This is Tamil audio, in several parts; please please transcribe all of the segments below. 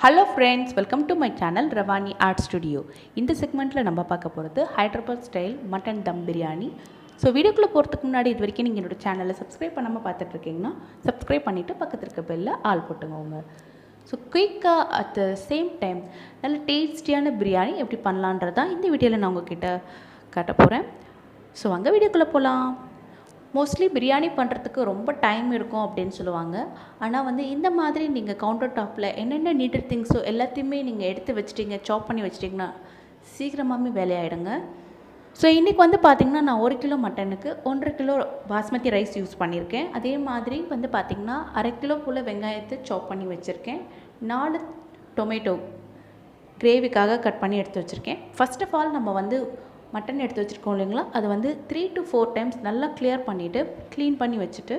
Hello friends, welcome to my channel RavaniArtsStudio. இந்த செக்மெண்ட்டில் நம்ம பார்க்க போகிறது ஹைதராபாத் ஸ்டைல் மட்டன் தம் பிரியாணி. ஸோ வீடியோக்குள்ளே போகிறதுக்கு முன்னாடி இது வரைக்கும் நீங்கள் என்னோடய சேனலை சப்ஸ்கிரைப் பண்ணாமல் பார்த்துட்ருக்கீங்கன்னா சப்ஸ்கிரைப் பண்ணிவிட்டு பக்கத்தில் இருக்க பெல்ல ஆல் போட்டுங்கோங்க. ஸோ குயிக்காக அட் த சேம் டைம் நல்ல டேஸ்டியான பிரியாணி எப்படி பண்ணலான்றதான் இந்த வீடியோவில் நான் உங்ககிட்ட காட்ட போகிறேன். ஸோ அங்கே வீடியோக்குள்ளே போகலாம். மோஸ்ட்லி பிரியாணி பண்ணுறதுக்கு ரொம்ப டைம் இருக்கும் அப்படின்னு சொல்லுவாங்க. ஆனால் இந்த மாதிரி நீங்கள் கவுண்டர் டாப்பில் என்னென்ன நீடட் திங்ஸோ எல்லாத்தையுமே நீங்கள் எடுத்து வச்சிட்டிங்க, சாப் பண்ணி வச்சிட்டிங்கன்னா சீக்கிரமாகவே வேலையாகிடுங்க. ஸோ இன்றைக்கி பார்த்திங்கன்னா நான் 1 கிலோ மட்டனுக்கு 1.5 கிலோ பாஸ்மதி ரைஸ் யூஸ் பண்ணியிருக்கேன். அதே மாதிரி பார்த்திங்கன்னா 1/2 கிலோ போல் வெங்காயத்தை சாப் பண்ணி வச்சுருக்கேன். 4 டொமேட்டோ கிரேவிக்காக கட் பண்ணி எடுத்து வச்சுருக்கேன். ஃபர்ஸ்ட் ஆஃப் ஆல் நம்ம மட்டன் எடுத்து வச்சுருக்கோம் இல்லைங்களா, அது 3 to 4 டைம்ஸ் நல்லா கிளியர் பண்ணிவிட்டு க்ளீன் பண்ணி வச்சுட்டு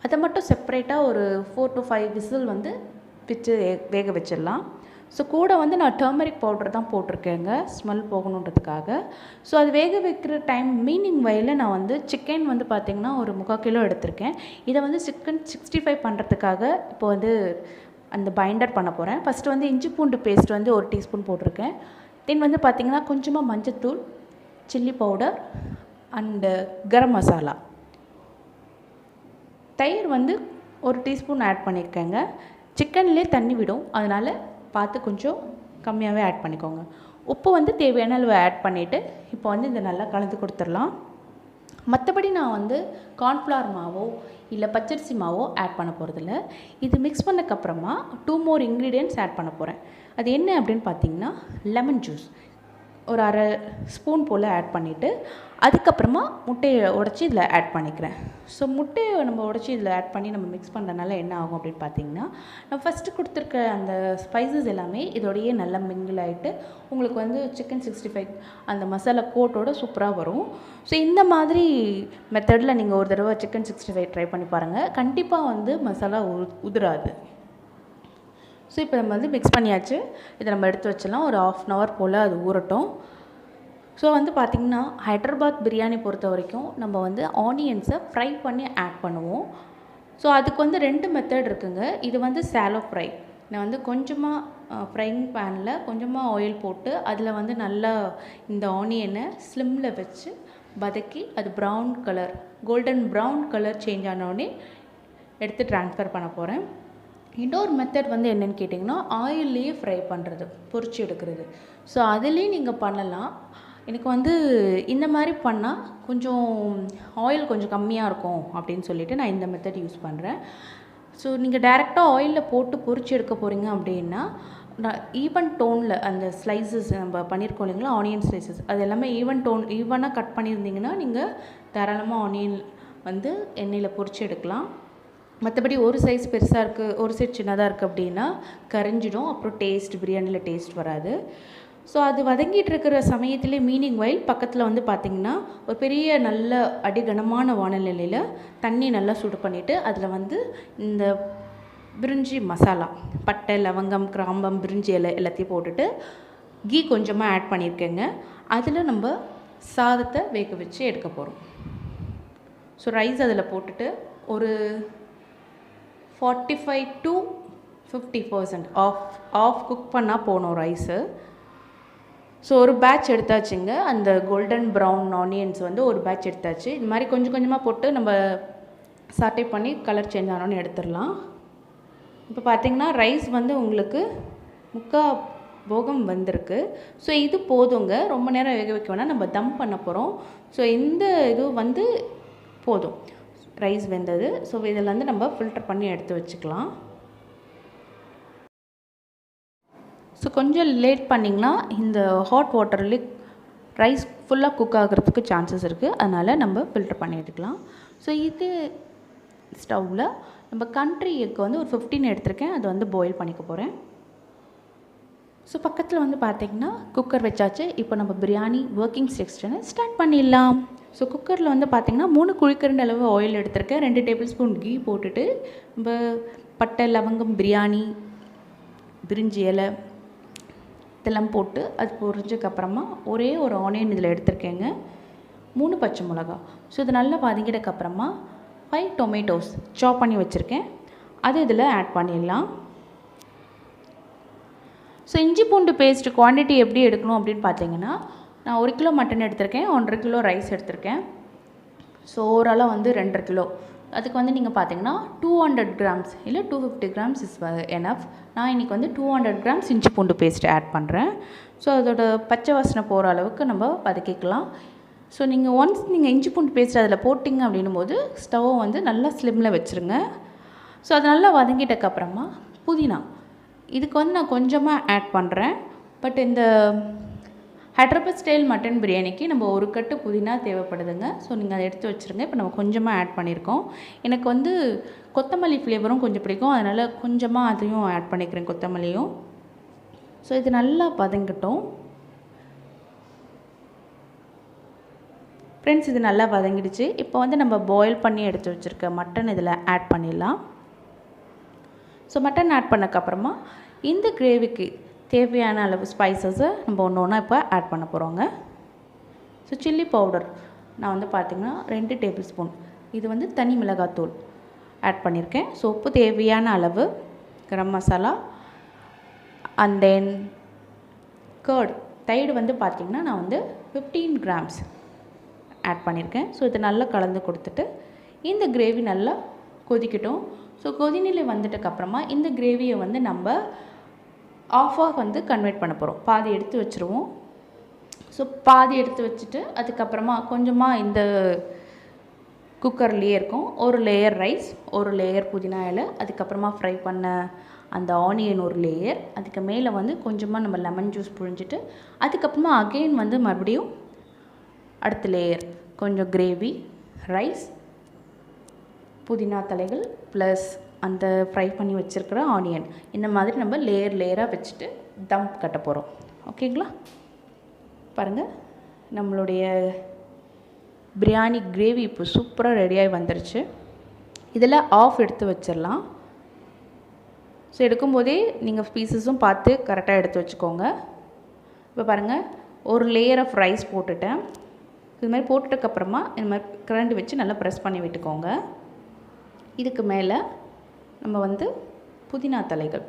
அதை மட்டும் செப்பரேட்டாக ஒரு 4 to 5 விசில் வச்சு வேக வச்சிடலாம். ஸோ கூட நான் டர்மரிக் பவுடர் தான் போட்டிருக்கேங்க, ஸ்மெல் போகணுன்றதுக்காக. ஸோ அது வேக வைக்கிற டைம் மீனிங் வயலில் நான் சிக்கன் பார்த்திங்கன்னா ஒரு 3/4 கிலோ எடுத்திருக்கேன். இதை சிக்கன் 65 பண்ணுறதுக்காக இப்போ அந்த பைண்டர் பண்ண போகிறேன். ஃபஸ்ட்டு இஞ்சி பூண்டு பேஸ்ட் 1 டீஸ்பூன் போட்டிருக்கேன். தென் பார்த்திங்கன்னா கொஞ்சமாக மஞ்சத்தூள், chilli powder and garam masala, தயிர் 1 டீஸ்பூன் ஆட் பண்ணியிருக்கேங்க. சிக்கன்லேயே தண்ணி விடும், அதனால் பார்த்து கொஞ்சம் கம்மியாகவே ஆட் பண்ணிக்கோங்க. உப்பு தேவையான அளவு ஆட் பண்ணிவிட்டு இப்போ இதை நல்லா கலந்து கொடுத்துடலாம். மற்றபடி நான் கார்ன்ஃப்ளவர் மாவோ இல்லை பச்சரிசி மாவோ ஆட் பண்ண போகிறதில்ல. இது மிக்ஸ் பண்ணக்கப்புறமா 2 more இன்க்ரீடியன்ட்ஸ் ஆட் பண்ண போகிறேன். அது என்ன அப்படின்னு பார்த்தீங்கன்னா லெமன் ஜூஸ் ஒரு 1/2 ஸ்பூன் போல் ஆட் பண்ணிவிட்டு அதுக்கப்புறமா முட்டையை உடச்சி இதில் ஆட் பண்ணிக்கிறேன். ஸோ முட்டையை நம்ம உடச்சி இதில் ஆட் பண்ணி நம்ம மிக்ஸ் பண்ணுறதுனால என்ன ஆகும் அப்படின்னு பார்த்தீங்கன்னா, நம்ம ஃபஸ்ட்டு கொடுத்துருக்க அந்த ஸ்பைசஸ் எல்லாமே இதோடையே நல்லா மிங்கிள் ஆகிட்டு உங்களுக்கு சிக்கன் 65 அந்த மசாலா கோட்டோட சூப்பராக வரும். ஸோ இந்த மாதிரி மெத்தடில் நீங்கள் ஒரு தடவை சிக்கன் 65 ட்ரை பண்ணி பாருங்கள். கண்டிப்பாக மசாலா உதிராது. ஸோ இப்போ நம்ம மிக்ஸ் பண்ணியாச்சு. இதை நம்ம எடுத்து வச்சிடலாம். ஒரு 1/2 hour போல் அது ஊறட்டும். ஸோ பார்த்திங்கன்னா ஹைதராபாத் பிரியாணி பொறுத்த வரைக்கும் நம்ம ஆனியன்ஸை ஃப்ரை பண்ணி ஆட் பண்ணுவோம். ஸோ அதுக்கு 2 மெத்தட் இருக்குங்க. இது சாலோ ஃப்ரை. நான் கொஞ்சமாக ஃப்ரைங் பேனில் கொஞ்சமாக ஆயில் போட்டு அதில் நல்லா இந்த ஆனியனை ஸ்லிம்மில் வச்சு வதக்கி அது brown colour, golden brown colour change ஆனோடனே எடுத்து ட்ரான்ஸ்ஃபர் பண்ண போகிறேன். இன்னொரு மெத்தட் என்னென்னு கேட்டிங்கன்னா ஆயில்லையே ஃப்ரை பண்ணுறது, பொரிச்சு எடுக்கிறது. ஸோ அதுலேயும் நீங்கள் பண்ணலாம். எனக்கு இந்த மாதிரி பண்ணால் கொஞ்சம் ஆயில் கொஞ்சம் கம்மியாக இருக்கும் அப்படின்னு சொல்லிவிட்டு நான் இந்த மெத்தட் யூஸ் பண்ணுறேன். ஸோ நீங்கள் டைரெக்டாக ஆயிலில் போட்டு பொரிச்சு எடுக்க போகிறீங்க அப்படின்னா நான் ஈவன் டோனில் அந்த ஸ்லைசஸ் நம்ம பண்ணியிருக்கோம் இல்லைங்களா, ஆனியன் ஸ்லைசஸ் அது எல்லாமே ஈவனாக கட் பண்ணியிருந்தீங்கன்னா நீங்கள் தாராளமாக ஆனியன் எண்ணெயில் பொரிச்சு எடுக்கலாம். மற்றபடி ஒரு சைஸ் பெருசாக இருக்குது, ஒரு சைஸ் சின்னதாக இருக்குது அப்படின்னா கரைஞ்சிடும், அப்புறம் பிரியாணியில் டேஸ்ட் வராது. ஸோ அது வதங்கிட்டு இருக்கிற சமயத்திலே மீனிங் வயல் பக்கத்தில் பார்த்திங்கன்னா ஒரு பெரிய நல்ல அடிகனமான வானநிலையில் தண்ணி நல்லா சுடு பண்ணிவிட்டு அதில் இந்த பிரிஞ்சி மசாலா, பட்டை, லவங்கம், கிராம்பம், பிரிஞ்சி இலை எல்லாத்தையும் போட்டுட்டு கீ கொஞ்சமாக ஆட் பண்ணியிருக்கேங்க. அதில் நம்ம சாதத்தை வேக வச்சு எடுக்க போகிறோம். ஸோ ரைஸ் அதில் போட்டுட்டு ஒரு 45 to 50% ஆஃப் குக் பண்ணால் போகணும் ரைஸு. ஸோ ஒரு பேட்ச் எடுத்தாச்சுங்க. அந்த கோல்டன் ப்ரௌன் ஆனியன்ஸ் ஒரு பேட்ச் எடுத்தாச்சு. இது மாதிரி கொஞ்சம் கொஞ்சமாக போட்டு நம்ம சாட்டே பண்ணி கலர் சேஞ்ச் ஆனோன்னு எடுத்துடலாம். இப்போ பார்த்திங்கன்னா ரைஸ் உங்களுக்கு 3/4 போகம் வந்திருக்கு. ஸோ இது போதுங்க, ரொம்ப நேரம் வேக வைக்க வேணாம், நம்ம தம் பண்ண போகிறோம். ஸோ இந்த இது போதும், ரைஸ் வெந்தது. ஸோ இதில் நம்ம ஃபில்டர் பண்ணி எடுத்து வச்சுக்கலாம். ஸோ கொஞ்சம் லேட் பண்ணிங்கன்னா இந்த ஹாட் வாட்டர்லேயே ரைஸ் ஃபுல்லாக குக் ஆகிறதுக்கு சான்சஸ் இருக்குது, அதனால் நம்ம ஃபில்டர் பண்ணி எடுத்துக்கலாம். ஸோ இது ஸ்டவ்வில் நம்ம கண்ட்ரி எக் ஒரு 15 எடுத்திருக்கேன், அது பாயில் பண்ணிக்க போகிறேன். ஸோ பக்கத்தில் பார்த்திங்கன்னா குக்கர் வச்சாச்சு. இப்போ நம்ம பிரியாணி ஒர்க்கிங் செக்ஷனை ஸ்டார்ட் பண்ணிடலாம். ஸோ குக்கரில் பார்த்திங்கன்னா 3 குழிக்கரண்டி அளவு ஆயில் எடுத்திருக்கேன். 2 டேபிள் ஸ்பூன் கீ போட்டுட்டு நம்ம பட்டை, லவங்கம், பிரியாணி, பிரிஞ்சி இலை இதெல்லாம் போட்டு அது பொரிஞ்சதுக்கப்புறமா ஒரே ஒரு ஆனியன் இதில் எடுத்திருக்கேங்க, 3 பச்சை மிளகா. ஸோ இது நல்லா வதங்கிட்டக்கப்புறமா 5 டொமேட்டோஸ் சாப் பண்ணி வச்சுருக்கேன், அது இதில் ஆட் பண்ணிடலாம். ஸோ இஞ்சி பூண்டு பேஸ்ட் குவான்டிட்டி எப்படி எடுக்கணும் அப்படின்னு பார்த்தீங்கன்னா, நான் 1 கிலோ மட்டன் எடுத்திருக்கேன், 1.5 கிலோ ரைஸ் எடுத்திருக்கேன். ஸோ ஓவராலாக வந்து 2.5 கிலோ. அதுக்கு வந்து நீங்கள் பார்த்தீங்கன்னா 200 கிராம்ஸ் இல்லை 250 கிராம்ஸ் இஸ் எனஃப். நான் இன்றைக்கி வந்து 200 கிராம்ஸ் இஞ்சி பூண்டு பேஸ்ட் ஆட் பண்ணுறேன். ஸோ அதோட பச்சை வாசனை போகிற அளவுக்கு நம்ம வதக்கிக்கலாம். ஸோ நீங்கள் ஒன்ஸ் நீங்கள் இஞ்சி பூண்டு பேஸ்ட் அதில் போட்டிங்க அப்படின்னும் போது ஸ்டவ்வை வந்து நல்லா ஸ்லிம்மில் வச்சுருங்க. ஸோ அது நல்லா வதங்கிட்டக்கப்புறமா புதினா இதுக்கு வந்து நான் கொஞ்சமாக ஆட் பண்ணுறேன். பட் இந்த ஹைதராபாத் ஸ்டைல் மட்டன் பிரியாணிக்கு நம்ம 1 கட்டு புதினா தேவைப்படுதுங்க. ஸோ நீங்கள் அதை எடுத்து வச்சுருங்க. இப்போ நம்ம கொஞ்சமாக ஆட் பண்ணியிருக்கோம். எனக்கு வந்து கொத்தமல்லி ஃப்ளேவரும் கொஞ்சம் பிடிக்கும், அதனால் கொஞ்சமாக அதையும் ஆட் பண்ணிக்கிறேன், கொத்தமல்லியும். ஸோ இது நல்லா வதங்கட்டும் ஃப்ரெண்ட்ஸ். இது நல்லா வதங்கிடுச்சு. இப்போ வந்து நம்ம பாயில் பண்ணி எடுத்து வச்சுருக்க மட்டன் இதில் ஆட் பண்ணிடலாம். ஸோ மட்டன் ஆட் பண்ணக்கப்புறமா இந்த கிரேவிக்கு தேவையான அளவு ஸ்பைசஸை நம்ம ஒன்று ஒன்றா இப்போ ஆட் பண்ண போகிறோங்க. ஸோ சில்லி பவுடர் நான் வந்து பார்த்திங்கன்னா 2 டேபிள் ஸ்பூன், இது வந்து தனி மிளகாத்தூள் ஆட் பண்ணியிருக்கேன். ஸோ உப்பு தேவையான அளவு, garam masala, and then curd தயிர் வந்து பார்த்திங்கன்னா நான் வந்து 15 கிராம்ஸ் ஆட் பண்ணியிருக்கேன். ஸோ இது நல்லா கலந்து கொடுத்துட்டு இந்த கிரேவி நல்லா கொதிக்கட்டும். ஸோ கொதிநிலை வந்துட்டக்கப்புறமா இந்த கிரேவியை வந்து நம்ம ஆஃபாக வந்து கன்வெர்ட் பண்ண போகிறோம். பாதி எடுத்து வச்சுருவோம். ஸோ பாதி எடுத்து வச்சுட்டு அதுக்கப்புறமா கொஞ்சமாக இந்த குக்கர்லேயே இருக்கும், ஒரு லேயர் ரைஸ், ஒரு லேயர் புதினா இலை, அதுக்கப்புறமா ஃப்ரை பண்ண அந்த ஆனியன் ஒரு லேயர், அதுக்கு மேலே வந்து கொஞ்சமாக நம்ம லெமன் ஜூஸ் புழிஞ்சிட்டு அதுக்கப்புறமா அகெயின் வந்து மறுபடியும் அடுத்த லேயர் கொஞ்சம் கிரேவி, ரைஸ், புதினா தலைகள் ப்ளஸ் அந்த ஃப்ரை பண்ணி வச்சுருக்கிற ஆனியன், இந்த மாதிரி நம்ம லேயராக வச்சுட்டு தம் கட்ட போகிறோம். ஓகேங்களா? பாருங்கள், நம்மளுடைய பிரியாணி கிரேவி இப்போ சூப்பராக ரெடியாகி வந்துருச்சு. இதில் ஆஃப் எடுத்து வச்சிடலாம். ஸோ எடுக்கும்போதே நீங்கள் பீசஸும் பார்த்து கரெக்டாக எடுத்து வச்சுக்கோங்க. இப்போ பாருங்கள், ஒரு லேயர் ஆஃப் ரைஸ் போட்டுட்டேன். இது மாதிரி போட்டுட்டக்கப்புறமா இந்த மாதிரி கரண்டி வச்சு நல்லா ப்ரெஸ் பண்ணி விட்டுக்கோங்க. இதுக்கு மேலே நம்ம வந்து புதினா தலைகள்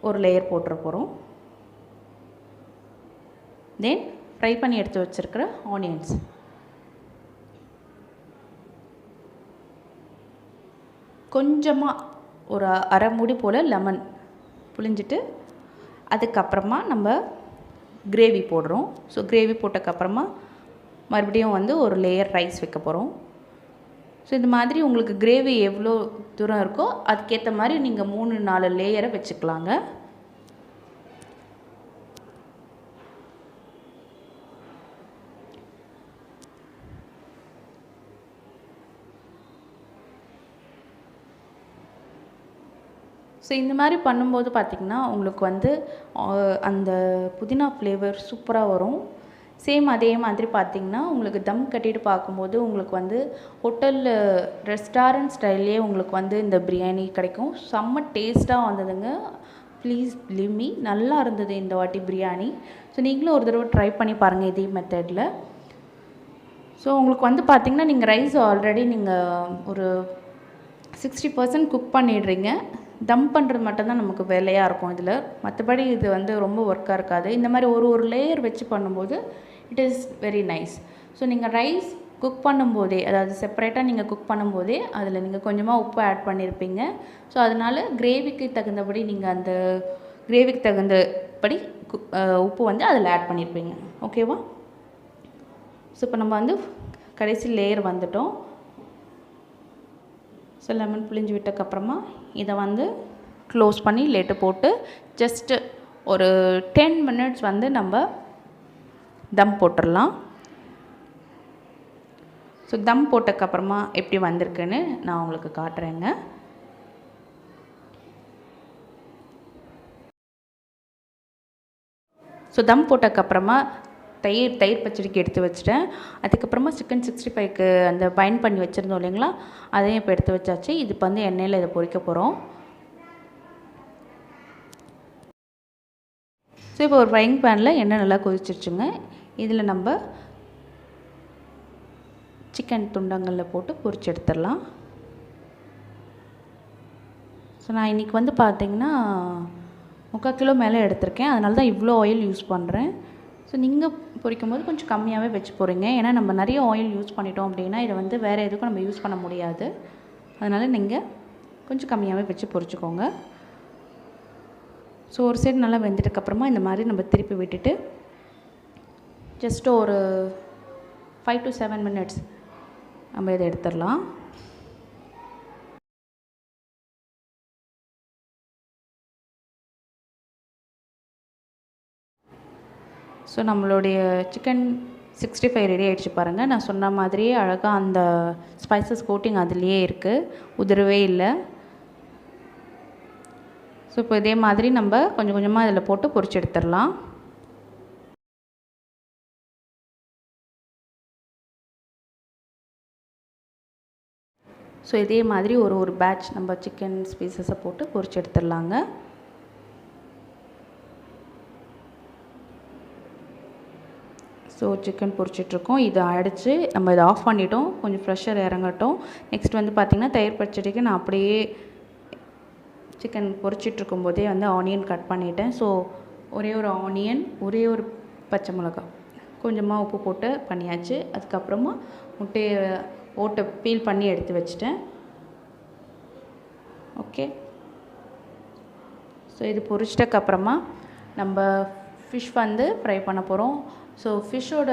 ஒரு லேயர் போட்டுற போகிறோம். தென் ஃப்ரை பண்ணி எடுத்து வச்சுருக்கிற ஆனியன்ஸ், கொஞ்சமாக ஒரு அரை மூடி போல் லெமன் புழிஞ்சிட்டு அதுக்கப்புறமா நம்ம கிரேவி போடுறோம். ஸோ கிரேவி போட்டக்கப்புறமா மறுபடியும் வந்து ஒரு லேயர் ரைஸ் வைக்க போகிறோம். ஸோ இந்த மாதிரி உங்களுக்கு கிரேவி எவ்வளோ தூரம் இருக்கோ அதுக்கேற்ற மாதிரி நீங்கள் 3-4 லேயரை வச்சுக்கலாங்க. ஸோ இந்த மாதிரி பண்ணும்போது பார்த்திங்கன்னா உங்களுக்கு வந்து அந்த புதினா ஃப்ளேவர் சூப்பராக வரும். சேம் அதே மாதிரி பார்த்திங்கன்னா உங்களுக்கு தம் கட்டிட்டு பார்க்கும்போது உங்களுக்கு வந்து ஹோட்டலில் ரெஸ்டாரண்ட் ஸ்டைல்லே உங்களுக்கு வந்து இந்த பிரியாணி கிடைக்கும். செம்ம டேஸ்ட்டாக வந்ததுங்க. ப்ளீஸ் பிலீவ் மீ, நல்லா இருந்தது இந்த வாட்டி பிரியாணி. ஸோ நீங்களும் ஒரு தடவை ட்ரை பண்ணி பாருங்கள் இதே மெத்தடில். ஸோ உங்களுக்கு வந்து பார்த்திங்கன்னா நீங்கள் ரைஸ் ஆல்ரெடி நீங்கள் ஒரு 60% குக் பண்ணிடுறீங்க. தம் பண்ணுறது மட்டும்தான் நமக்கு வேலையாக இருக்கும் இதில். மற்றபடி இது வந்து ரொம்ப ஒர்க்காக இருக்காது. இந்த மாதிரி ஒரு லேயர் வச்சு பண்ணும்போது it is very nice. So நீங்கள் ரைஸ் குக் பண்ணும்போதே, அதாவது செப்பரேட்டாக நீங்கள் குக் பண்ணும்போதே அதில் நீங்கள் கொஞ்சமாக உப்பு ஆட் பண்ணியிருப்பீங்க. ஸோ அதனால் கிரேவிக்கு தகுந்தபடி நீங்கள் அந்த கிரேவிக்கு தகுந்தபடி உப்பு வந்து அதில் ஆட் பண்ணியிருப்பீங்க. ஓகேவா? ஸோ இப்போ நம்ம வந்து கடைசி லேயர் வந்துட்டோம். ஸோ லெமன் புழிஞ்சு விட்டக்கப்புறமா இதை வந்து க்ளோஸ் பண்ணி லேட்டு போட்டு ஜஸ்ட்டு ஒரு 10 மினிட்ஸ் வந்து நம்ம தம் போட்டுடலாம். ஸோ தம் போட்டக்கப்புறமா எப்படி வந்திருக்குன்னு நான் உங்களுக்கு காட்டுறேங்க. ஸோ தம் போட்டக்கப்புறமா தயிர் பச்சடிக்கு எடுத்து வச்சுட்டேன். அதுக்கப்புறமா சிக்கன் 65க்கு அந்த பைண்ட் பண்ணி வச்சுருந்தோம் இல்லைங்களா, அதையும் இப்போ எடுத்து வச்சாச்சு. இது இப்போ வந்து எண்ணெயில் இதை பொரிக்க போகிறோம். ஸோ இப்போ ஒரு ஃப்ரைங் பேனில் எண்ணெய் நல்லா கொதிச்சிருச்சுங்க. இதில் நம்ம சிக்கன் துண்டங்களில் போட்டு பொரிச்சு எடுத்துடலாம். ஸோ நான் இன்றைக்கி வந்து பார்த்திங்கன்னா 3/4 கிலோ மேலே எடுத்திருக்கேன். அதனால தான் இவ்வளோ ஆயில் யூஸ் பண்ணுறேன். ஸோ நீங்கள் பொரிக்கும்போது கொஞ்சம் கம்மியாகவே வச்சு போகிறீங்க. ஏன்னா நம்ம நிறைய ஆயில் யூஸ் பண்ணிட்டோம் அப்படின்னா இதை வந்து வேறு எதுக்கும் நம்ம யூஸ் பண்ண முடியாது. அதனால் நீங்கள் கொஞ்சம் கம்மியாகவே வச்சு பொரிச்சுக்கோங்க. ஸோ ஒரு சைடு நல்லா வெந்ததுக்கப்புறமா இந்த மாதிரி நம்ம திருப்பி விட்டுட்டு ஜஸ்ட் ஒரு 5 to 7 minutes நம்ம இதை எடுத்துடலாம். ஸோ நம்மளுடைய சிக்கன் 65 ரெடி ஆகிடுச்சு பாருங்கள். நான் சொன்ன மாதிரியே அழகாக அந்த ஸ்பைசஸ் கோட்டிங் அதுலேயே இருக்குது, உதிரவே இல்லை. ஸோ இப்போ இதே மாதிரி நம்ம கொஞ்சம் கொஞ்சமாக இதில் போட்டு பொரிச்சு எடுத்துடலாம். ஸோ இதே மாதிரி ஒரு பேட்ச் நம்ம சிக்கன் பீசஸை போட்டு பொரிச்சு எடுத்துடலாங்க. So chicken பொரிச்சிட்ருக்கோம். இது ஆகிடுச்சு. நம்ம இதை ஆஃப் பண்ணிட்டோம். கொஞ்சம் ஃப்ரெஷ்ஷர் இறங்கட்டும். நெக்ஸ்ட் வந்து பார்த்திங்கன்னா தயிர் பச்சடிக்கு நான் அப்படியே சிக்கன் பொரிச்சிட்ருக்கும்போதே வந்து ஆனியன் கட் பண்ணிட்டேன். ஸோ ஒரே ஒரு ஆனியன், ஒரே ஒரு பச்சை மிளகாய், கொஞ்சமாக உப்பு போட்டு பண்ணியாச்சு. அதுக்கப்புறமா முட்டையை ஓட்டை பீல் பண்ணி எடுத்து வச்சிட்டேன். ஓகே. ஸோ இது பொரிச்சிட்டக்கப்புறமா நம்ம ஃபிஷ் வந்து ஃப்ரை பண்ண போகிறோம். ஸோ ஃபிஷ்ஷோட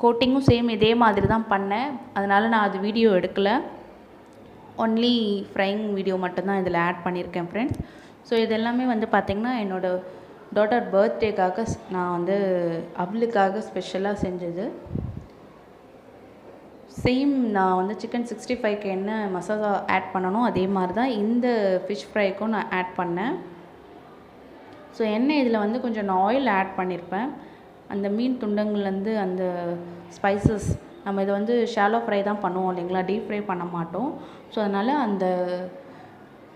கோட்டிங்கும் சேம் இதே மாதிரி தான் பண்ணேன். அதனால் நான் அது வீடியோ எடுக்கலை. ஒன்லி ஃப்ரைங் வீடியோ மட்டும்தான் இதில் ஆட் பண்ணியிருக்கேன் ஃப்ரெண்ட்ஸ். ஸோ இது எல்லாமே வந்து பார்த்திங்கன்னா என்னோடய டாட்டர் பர்த்டேக்காக நான் வந்து அவளுக்காக ஸ்பெஷலாக செஞ்சது. சேம் நான் வந்து சிக்கன் 65க்கு என்ன மசாலா ஆட் பண்ணணும் அதே மாதிரி தான் இந்த ஃபிஷ் ஃப்ரைக்கும் நான் ஆட் பண்ணேன். ஸோ என்ன இதில் வந்து கொஞ்சம் நான் ஆயில் ஆட் பண்ணியிருப்பேன். அந்த மீன் துண்டங்கள்லேருந்து அந்த ஸ்பைசஸ் நம்ம இதை வந்து ஷாலோ ஃப்ரை தான் பண்ணுவோம் இல்லைங்களா, டீப் ஃப்ரை பண்ண மாட்டோம். ஸோ அதனால் அந்த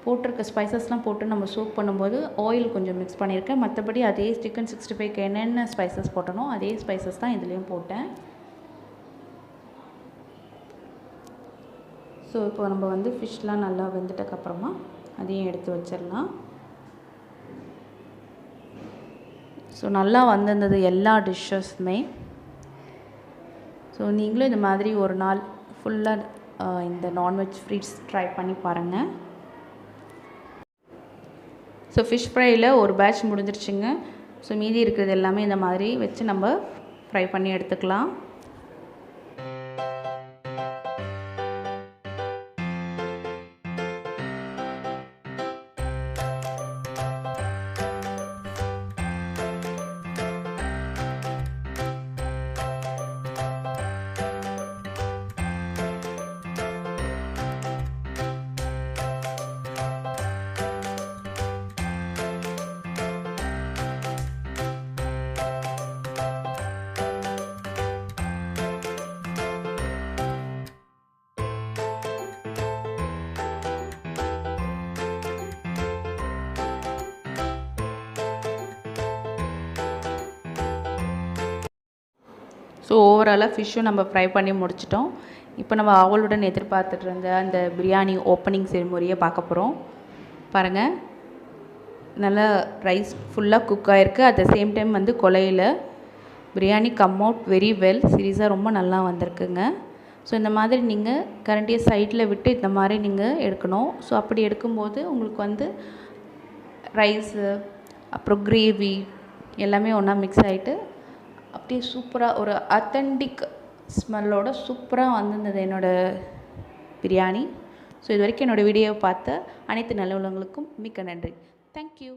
போட்டிருக்க ஸ்பைசஸ்லாம் போட்டு நம்ம சூப் பண்ணும்போது ஆயில் கொஞ்சம் மிக்ஸ் பண்ணியிருக்கேன். மற்றபடி அதே சிக்கன் 65க்கு என்னென்ன ஸ்பைசஸ் போட்டனோ அதே ஸ்பைசஸ் தான் இதுலேயும் போட்டேன். ஸோ இப்போ நம்ம வந்து ஃபிஷ்லாம் நல்லா வெந்துட்டக்கப்புறமா அதையும் எடுத்து வச்சிடலாம். ஸோ நல்லா வந்திருந்தது எல்லா டிஷ்ஷஸுமே. ஸோ நீங்களும் இந்த மாதிரி ஒரு நாள் ஃபுல்லாக இந்த நான்வெஜ் ஃப்ரீட்ஸ் ட்ரை பண்ணி பாருங்கள். ஸோ ஃபிஷ் ஃப்ரையில் ஒரு பேட்ச் முடிஞ்சிருச்சுங்க. ஸோ மீதி இருக்கிறது எல்லாமே இந்த மாதிரி வச்சு நம்ம ஃப்ரை பண்ணி எடுத்துக்கலாம். ஸோ ஓவராலாக ஃபிஷ்ஷும் நம்ம ஃப்ரை பண்ணி முடிச்சிட்டோம். இப்போ நம்ம ஆவலுடன் எதிர்பார்த்துட்டு இருந்த அந்த பிரியாணி ஓப்பனிங் செரிமோனியை பார்க்க போகிறோம். பாருங்கள், நல்லா ரைஸ் ஃபுல்லாக குக் ஆகிருக்கு. அட் த சேம் டைம் வந்து கொலையில் biryani come out very well. சீரியஸாக ரொம்ப நல்லா வந்திருக்குங்க. ஸோ இந்த மாதிரி நீங்கள் கரண்டியை சைடில் விட்டு இந்த மாதிரி நீங்கள் எடுக்கணும். ஸோ அப்படி எடுக்கும்போது உங்களுக்கு வந்து ரைஸு அப்புறம் கிரேவி எல்லாமே ஒன்றா மிக்ஸ் ஆகிட்டு அப்படியே சூப்பராக ஒரு அத்தன்டிக் ஸ்மெல்லோட சூப்பராக வந்திருந்தது என்னோடய பிரியாணி. ஸோ இது வரைக்கும் என்னோடய வீடியோவை பார்த்த அனைத்து நல்ல உள்ளவங்களுக்கும் மிக்க நன்றி. தேங்க்யூ.